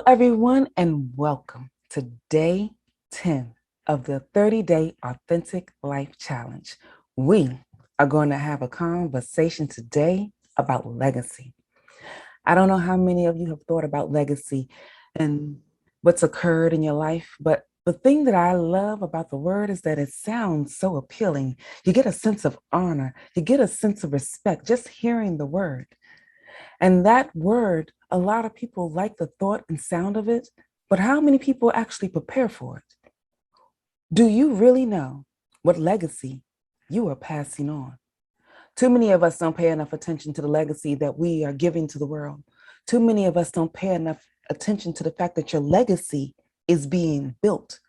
Hello, everyone, and welcome to day 10 of the 30-day Authentic Life Challenge. We are going to have a conversation today about legacy. I don't know how many of you have thought about legacy and what's occurred in your life, but the thing that I love about the word is that it sounds so appealing. You get a sense of honor, you get a sense of respect just hearing the word. And that word, a lot of people like the thought and sound of it, but how many people actually prepare for it? Do you really know what legacy you are passing on? Too many of us don't pay enough attention to the legacy that we are giving to the world. Too many of us don't pay enough attention to the fact that your legacy is being built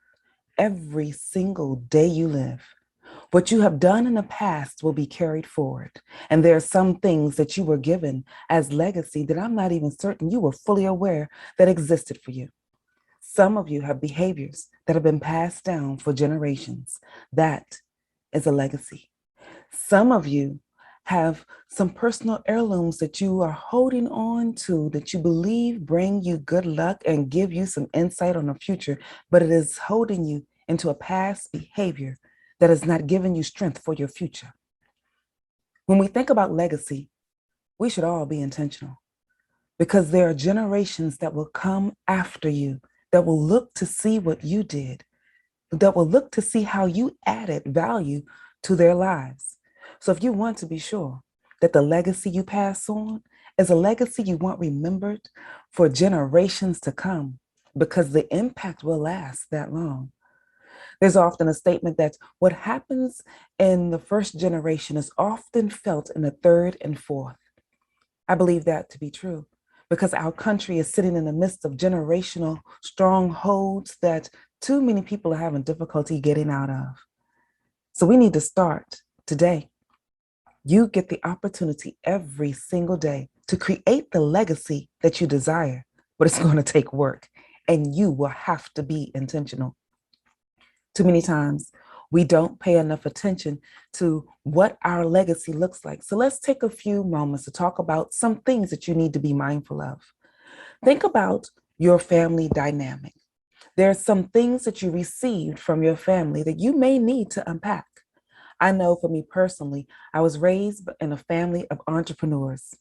every single day you live. What you have done in the past will be carried forward. And there are some things that you were given as legacy that I'm not even certain you were fully aware that existed for you. Some of you have behaviors that have been passed down for generations. That is a legacy. Some of you have some personal heirlooms that you are holding on to that you believe bring you good luck and give you some insight on the future, but it is holding you into a past behavior that has not given you strength for your future. When we think about legacy, we should all be intentional because there are generations that will come after you that will look to see what you did, that will look to see how you added value to their lives. So if you want to be sure that the legacy you pass on is a legacy you want remembered for generations to come, because the impact will last that long. There's often a statement that what happens in the first generation is often felt in the third and fourth. I believe that to be true because our country is sitting in the midst of generational strongholds that too many people are having difficulty getting out of. So we need to start today. You get the opportunity every single day to create the legacy that you desire, but it's going to take work and you will have to be intentional. Too many times we don't pay enough attention to what our legacy looks like. So let's take a few moments to talk about some things that you need to be mindful of. Think about your family dynamic. There are some things that you received from your family that you may need to unpack. I know for me personally, I was raised in a family of entrepreneurs.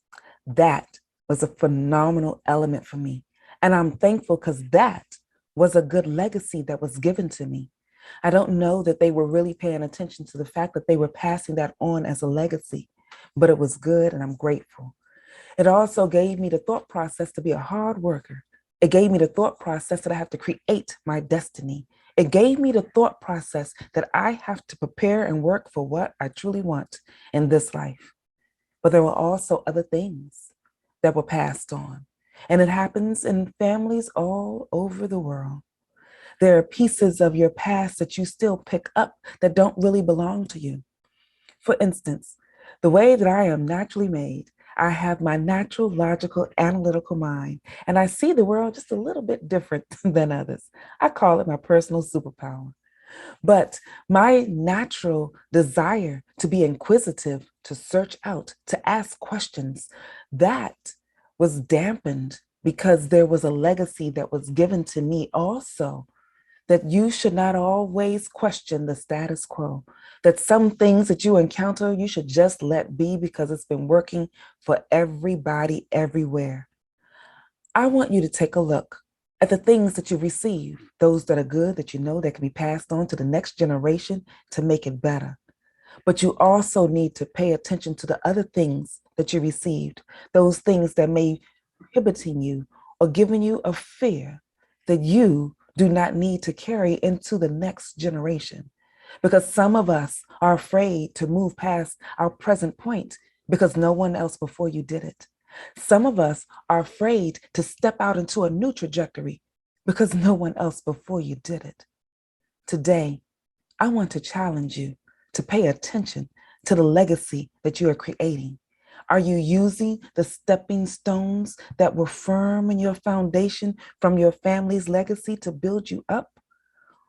That was a phenomenal element for me. And I'm thankful because that was a good legacy that was given to me. I don't know that they were really paying attention to the fact that they were passing that on as a legacy, but it was good and I'm grateful. It also gave me the thought process to be a hard worker. It gave me the thought process that I have to create my destiny. It gave me the thought process that I have to prepare and work for what I truly want in this life. But there were also other things that were passed on. And it happens in families all over the world. There are pieces of your past that you still pick up that don't really belong to you. For instance, the way that I am naturally made, I have my natural, logical, analytical mind, and I see the world just a little bit different than others. I call it my personal superpower. But my natural desire to be inquisitive, to search out, to ask questions, that was dampened because there was a legacy that was given to me also, that you should not always question the status quo, that some things that you encounter, you should just let be because it's been working for everybody everywhere. I want you to take a look at the things that you receive, those that are good, that you know that can be passed on to the next generation to make it better. But you also need to pay attention to the other things that you received, those things that may be prohibiting you or giving you a fear that you do not need to carry into the next generation. Because some of us are afraid to move past our present point because no one else before you did it. Some of us are afraid to step out into a new trajectory because no one else before you did it. Today, I want to challenge you to pay attention to the legacy that you are creating. Are you using the stepping stones that were firm in your foundation from your family's legacy to build you up?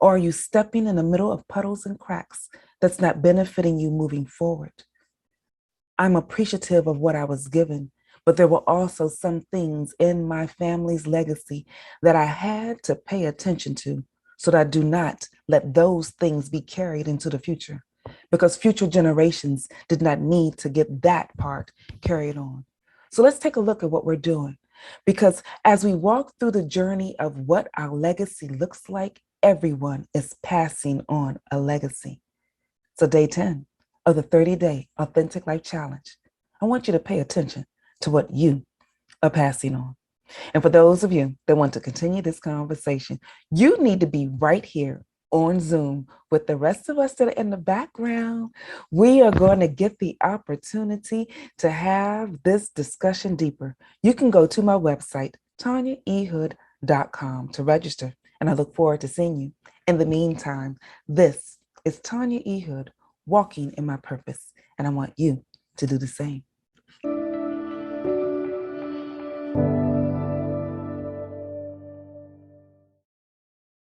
Or are you stepping in the middle of puddles and cracks that's not benefiting you moving forward? I'm appreciative of what I was given, But there were also some things in my family's legacy that I had to pay attention to so that I do not let those things be carried into the future, because future generations did not need to get that part carried on. So let's take a look at what we're doing. Because as we walk through the journey of what our legacy looks like, everyone is passing on a legacy. So, day 10 of the 30-day Authentic Life Challenge, I want you to pay attention to what you are passing on. And for those of you that want to continue this conversation, you need to be right here on Zoom with the rest of us that are in the background. We are going to get the opportunity to have this discussion deeper. You can go to my website, tanyaehood.com, to register, and I look forward to seeing you. In the meantime, this is Tanya E. Hood, walking in my purpose, and I want you to do the same.